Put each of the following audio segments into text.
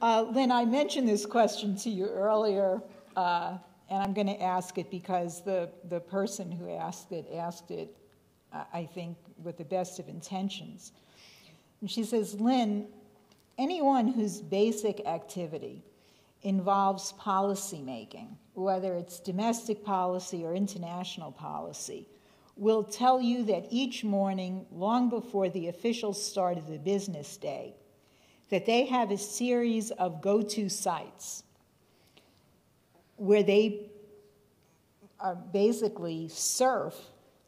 Lynn, I mentioned this question to you earlier, and I'm going to ask it because the person who asked it, I think, with the best of intentions. And she says, Lynn, anyone whose basic activity involves policy making, whether it's domestic policy or international policy, will tell you that each morning, long before the official start of the business day, that they have a series of go-to sites where they basically surf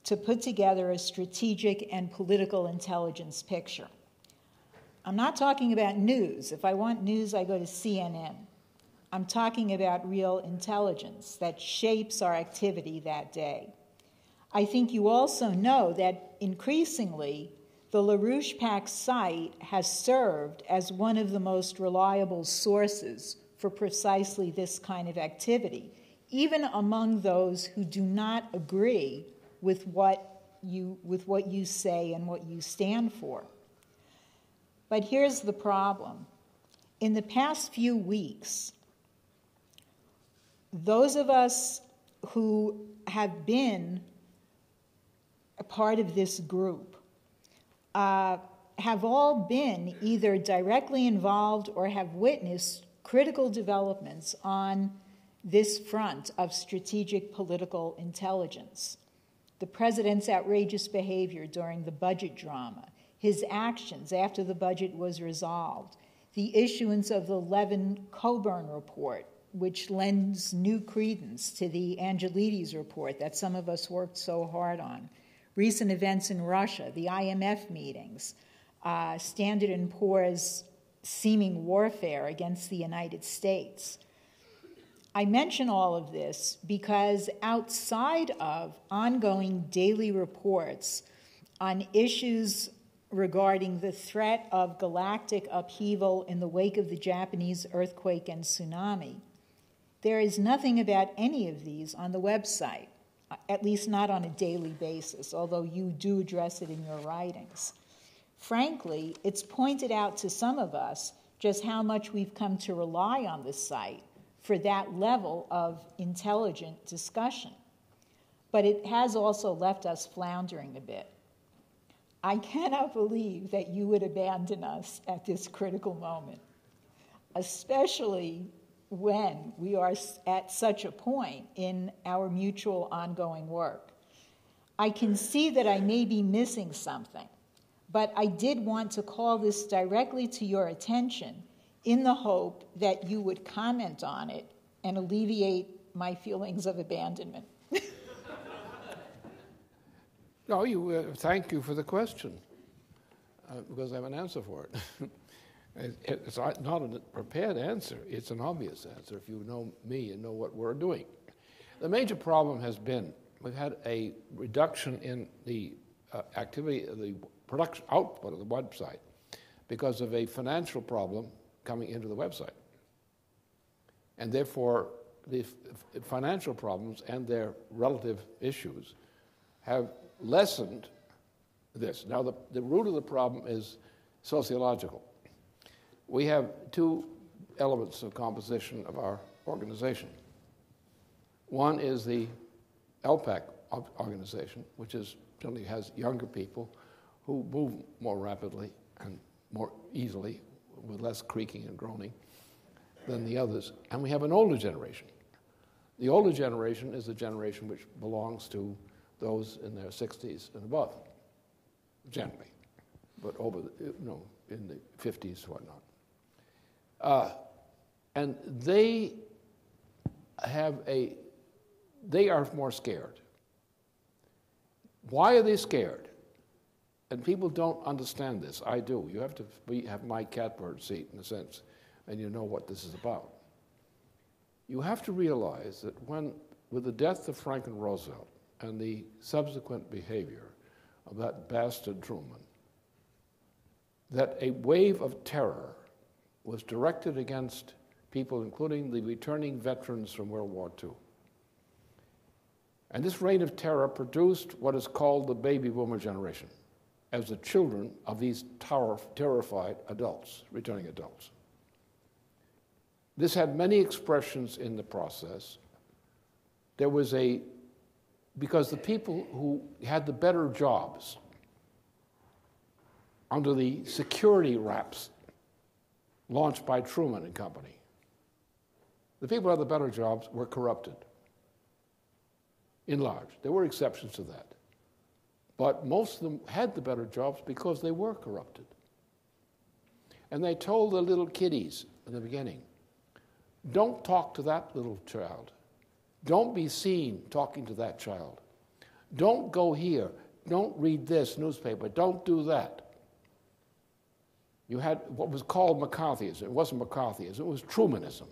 to put together a strategic and political intelligence picture. I'm not talking about news. If I want news, I go to CNN. I'm talking about real intelligence that shapes our activity that day. I think you also know that increasingly, the LaRouche PAC site has served as one of the most reliable sources for precisely this kind of activity, even among those who do not agree with what you say and what you stand for. But here's the problem. In the past few weeks, those of us who have been a part of this group have all been either directly involved or have witnessed critical developments on this front of strategic political intelligence. The president's outrageous behavior during the budget drama, his actions after the budget was resolved, the issuance of the Levin-Coburn report, which lends new credence to the Angelides report that some of us worked so hard on, recent events in Russia, the IMF meetings, Standard & Poor's seeming warfare against the United States. I mention all of this because outside of ongoing daily reports on issues regarding the threat of galactic upheaval in the wake of the Japanese earthquake and tsunami, there is nothing about any of these on the website, at least not on a daily basis, although you do address it in your writings. Frankly, it's pointed out to some of us just how much we've come to rely on the site for that level of intelligent discussion. But it has also left us floundering a bit. I cannot believe that you would abandon us at this critical moment, especially when we are at such a point in our mutual ongoing work. I can see that I may be missing something, but I did want to call this directly to your attention in the hope that you would comment on it and alleviate my feelings of abandonment. No, thank you for the question, because I have an answer for it. It's not a prepared answer. It's an obvious answer if you know me and know what we're doing. The major problem has been we've had a reduction in the activity, the production output of the website because of a financial problem coming into the website. And therefore, the financial problems and their relative issues have lessened this. Now, the root of the problem is sociological. We have two elements of composition of our organization. One is the LPAC organization, which generally has younger people who move more rapidly and more easily with less creaking and groaning than the others. And we have an older generation. The older generation is a generation which belongs to those in their 60s and above, generally, but over in the 50s, whatnot. And they are more scared. Why are they scared? And people don't understand this. I do. You have to have my catbird seat, in a sense, and you know what this is about. You have to realize that with the death of Franklin Roosevelt and the subsequent behavior of that bastard Truman, that a wave of terror was directed against people, including the returning veterans from World War II. And this reign of terror produced what is called the baby boomer generation as the children of these terrified adults, returning adults. This had many expressions in the process. There was because the people who had the better jobs under the security wraps launched by Truman and company, the people who had the better jobs were corrupted, in large. There were exceptions to that. But most of them had the better jobs because they were corrupted. And they told the little kiddies in the beginning, don't talk to that little child. Don't be seen talking to that child. Don't go here. Don't read this newspaper. Don't do that. You had what was called McCarthyism. It wasn't McCarthyism. It was Trumanism.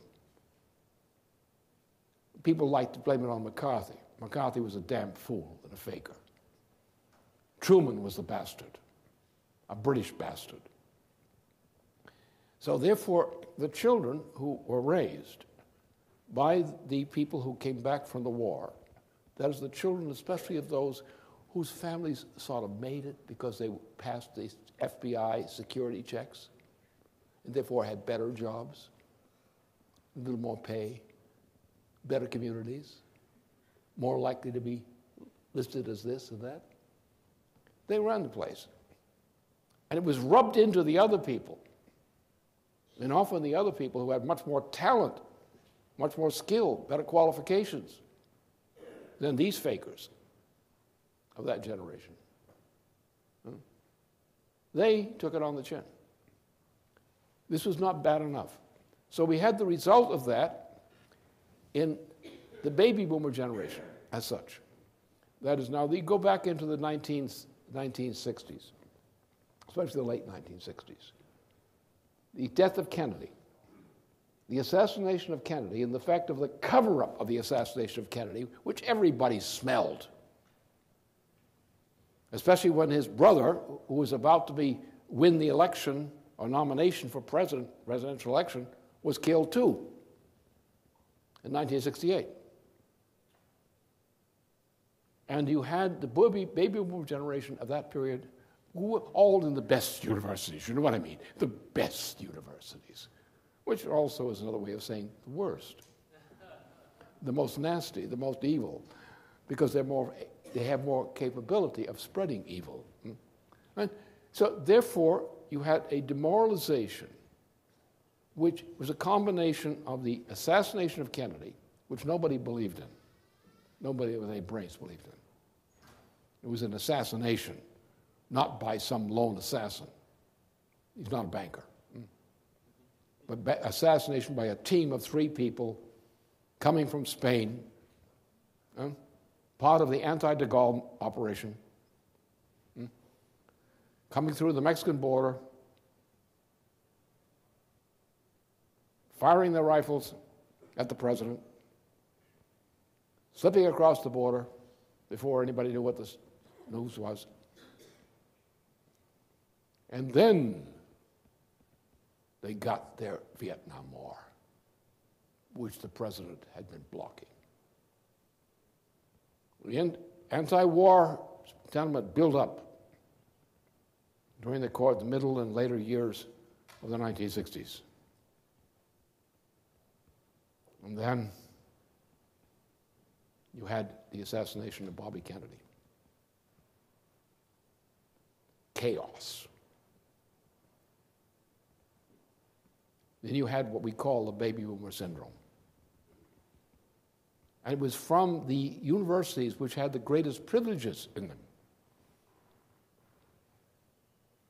People like to blame it on McCarthy. McCarthy was a damn fool and a faker. Truman was the bastard, a British bastard. So therefore, the children who were raised by the people who came back from the war, that is the children especially of those whose families sort of made it because they passed the FBI security checks and therefore had better jobs, a little more pay, better communities, more likely to be listed as this and that. They ran the place. And it was rubbed into the other people. And often the other people who had much more talent, much more skill, better qualifications than these fakers of that generation. They took it on the chin. This was not bad enough. So we had the result of that in the baby boomer generation as such. That is, now you go back into the 1960s, especially the late 1960s. The death of Kennedy, the assassination of Kennedy, and the fact of the cover-up of the assassination of Kennedy, which everybody smelled, especially when his brother, who was about to win the election or nomination for presidential election, was killed too in 1968. And you had the baby boomer generation of that period who were all in the best universities, you know what I mean? The best universities, which also is another way of saying the worst, the most nasty, the most evil, because they have more capability of spreading evil. Right? So therefore, you had a demoralization, which was a combination of the assassination of Kennedy, which nobody believed in. Nobody with any brains believed in. It was an assassination, not by some lone assassin. He's not a banker. But assassination by a team of 3 people coming from Spain, part of the anti-de Gaulle operation, coming through the Mexican border, firing their rifles at the president, slipping across the border before anybody knew what the news was. And then they got their Vietnam War, which the president had been blocking. The anti-war sentiment built up during the middle and later years of the 1960s. And then you had the assassination of Bobby Kennedy. Chaos. Then you had what we call the baby boomer syndrome. And it was from the universities which had the greatest privileges in them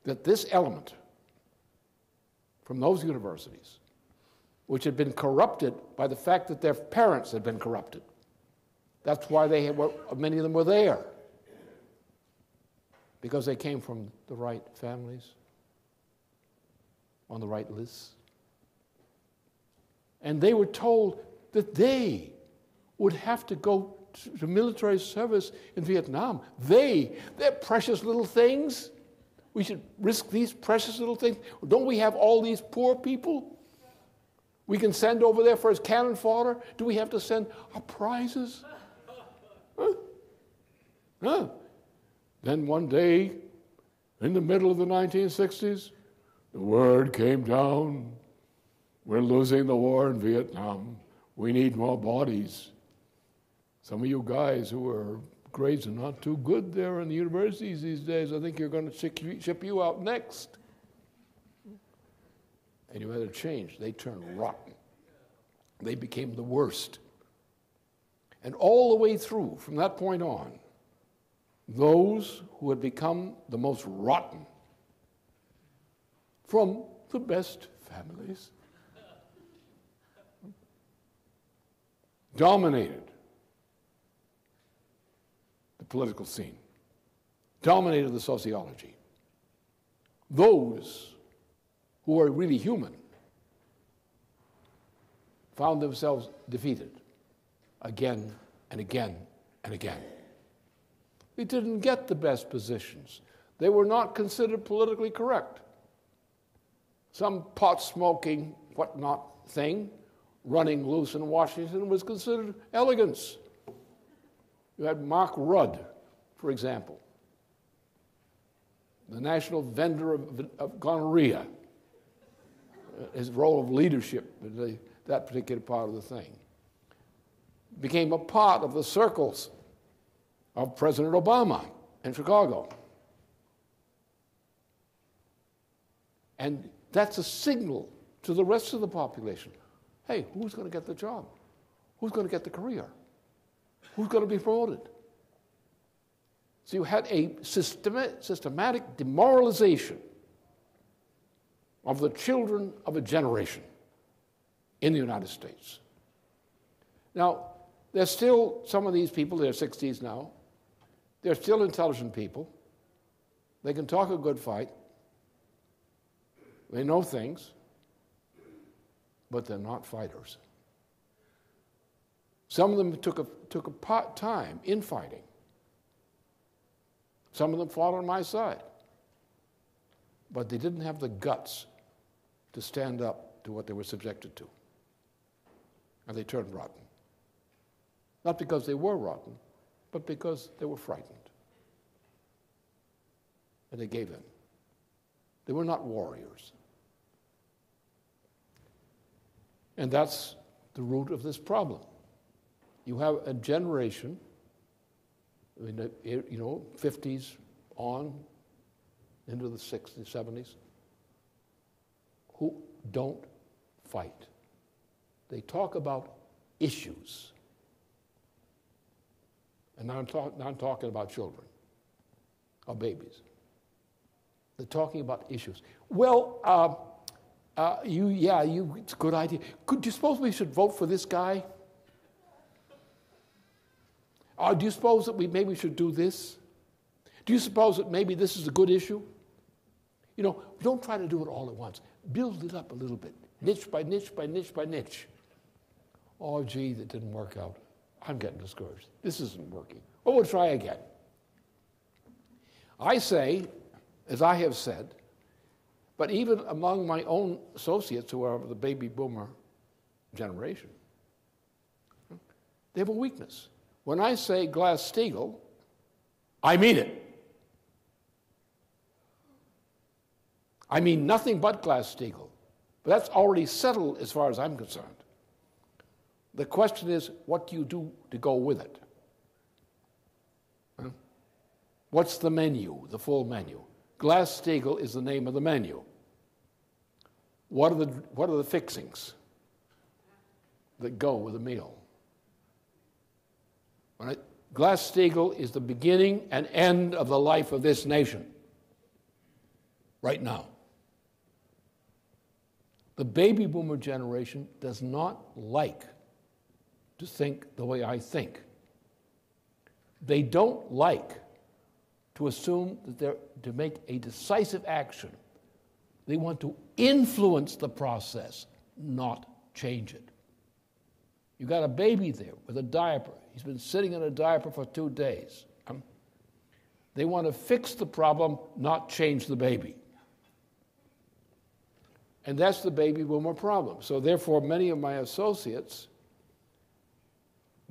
that this element from those universities, which had been corrupted by the fact that their parents had been corrupted. That's why many of them were there, because they came from the right families, on the right lists. And they were told that they would have to go to military service in Vietnam. They're precious little things. We should risk these precious little things. Don't we have all these poor people we can send over there for as cannon fodder? Do we have to send our prizes? Huh? Then one day, in the middle of the 1960s, the word came down we're losing the war in Vietnam. We need more bodies. Some of you guys who are grades are not too good there in the universities these days. I think you're going to ship you out next. And you had a change. They turned rotten. They became the worst. And all the way through, from that point on, those who had become the most rotten from the best families dominated the political scene, dominated the sociology. Those who are really human found themselves defeated again and again and again. They didn't get the best positions. They were not considered politically correct. Some pot-smoking, whatnot thing running loose in Washington was considered elegance. You had Mark Rudd, for example, the national vendor of gonorrhea, his role of leadership in that particular part of the thing, became a part of the circles of President Obama in Chicago. And that's a signal to the rest of the population. Hey, who's going to get the job? Who's going to get the career? Who's going to be promoted? So you had a systematic demoralization of the children of a generation in the United States. Now, there's still some of these people, they're 60s now. They're still intelligent people. They can talk a good fight. They know things, but they're not fighters. Some of them took a time in fighting. Some of them fought on my side. But they didn't have the guts to stand up to what they were subjected to. And they turned rotten. Not because they were rotten, but because they were frightened. And they gave in. They were not warriors. And that's the root of this problem. You have a generation, in the 50s on into the 60s, 70s, who don't fight. They talk about issues. And now I'm talking about children or babies. They're talking about issues. Well, it's a good idea. Do you suppose we should vote for this guy? Or do you suppose that maybe we should do this? Do you suppose that maybe this is a good issue? Don't try to do it all at once. Build it up a little bit, niche by niche by niche by niche. Oh, gee, that didn't work out. I'm getting discouraged. This isn't working. Well, we'll try again. I say, as I have said, but even among my own associates who are of the baby boomer generation, they have a weakness. When I say Glass-Steagall, I mean it. I mean nothing but Glass-Steagall. But that's already settled as far as I'm concerned. The question is, what do you do to go with it? Huh? What's the menu, the full menu? Glass-Steagall is the name of the menu. What are the fixings that go with a meal? Right? Glass-Steagall is the beginning and end of the life of this nation right now. The baby boomer generation does not like to think the way I think. They don't like to assume that they're to make a decisive action. They want to influence the process, not change it. You got a baby there with a diaper. He's been sitting in a diaper for 2 days. They want to fix the problem, not change the baby. And that's the baby boomer problem. So therefore, many of my associates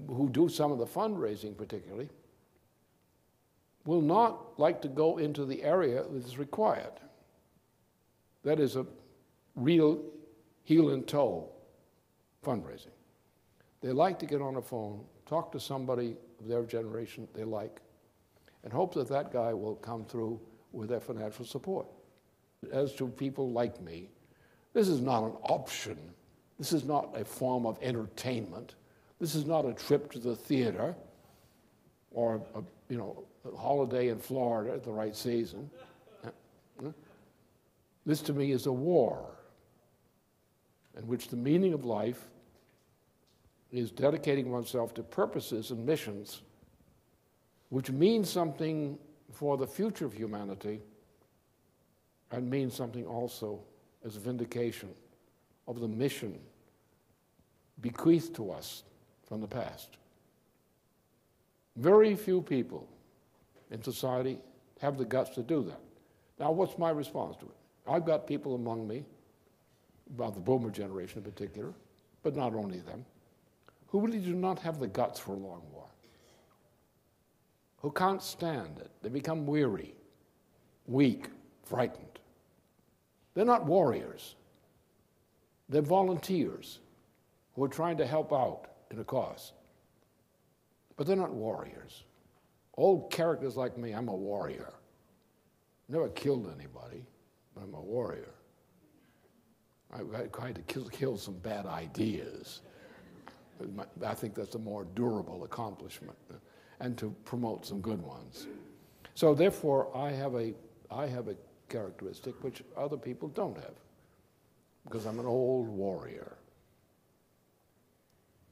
who do some of the fundraising particularly will not like to go into the area that is required. That is a real heel and toe fundraising. They like to get on a phone, talk to somebody of their generation they like, and hope that that guy will come through with their financial support. As to people like me, this is not an option. This is not a form of entertainment. This is not a trip to the theater or a holiday in Florida at the right season. This to me is a war in which the meaning of life is dedicating oneself to purposes and missions which mean something for the future of humanity and mean something also as a vindication of the mission bequeathed to us from the past. Very few people in society have the guts to do that. Now, what's my response to it? I've got people among me, about the boomer generation in particular, but not only them, who really do not have the guts for a long war, who can't stand it. They become weary, weak, frightened. They're not warriors. They're volunteers who are trying to help out in a cause. But they're not warriors. Old characters like me, I'm a warrior. Never killed anybody, but I'm a warrior. I tried to kill some bad ideas. I think that's a more durable accomplishment, and to promote some good ones. So therefore, I have a characteristic which other people don't have, because I'm an old warrior.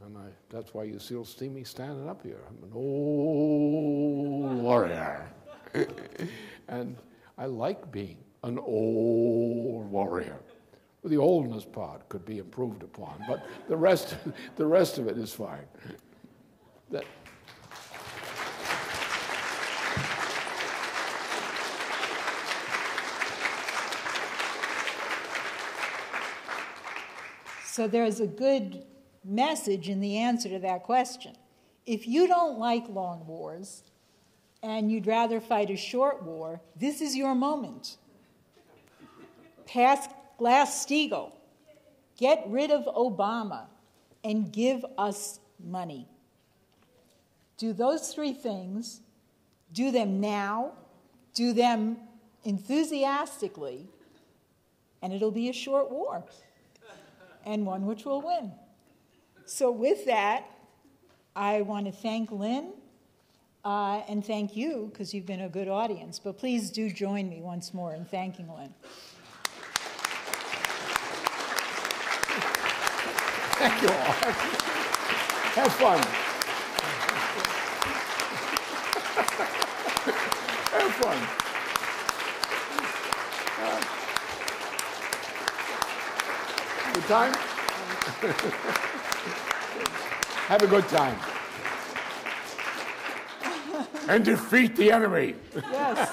And that's why you still see me standing up here. I'm an old warrior. And I like being an old warrior. Well, the oldness part could be improved upon, but the rest of it is fine. So there's a good message in the answer to that question. If you don't like long wars and you'd rather fight a short war, this is your moment. Pass Glass-Steagall. Get rid of Obama and give us money. Do those three things, do them now, do them enthusiastically, and it'll be a short war, and one which will win. So with that, I want to thank Lynn and thank you, because you've been a good audience. But please do join me once more in thanking Lynn. Thank you all. Have fun. Have fun. Good time? Have a good time. And defeat the enemy. Yes.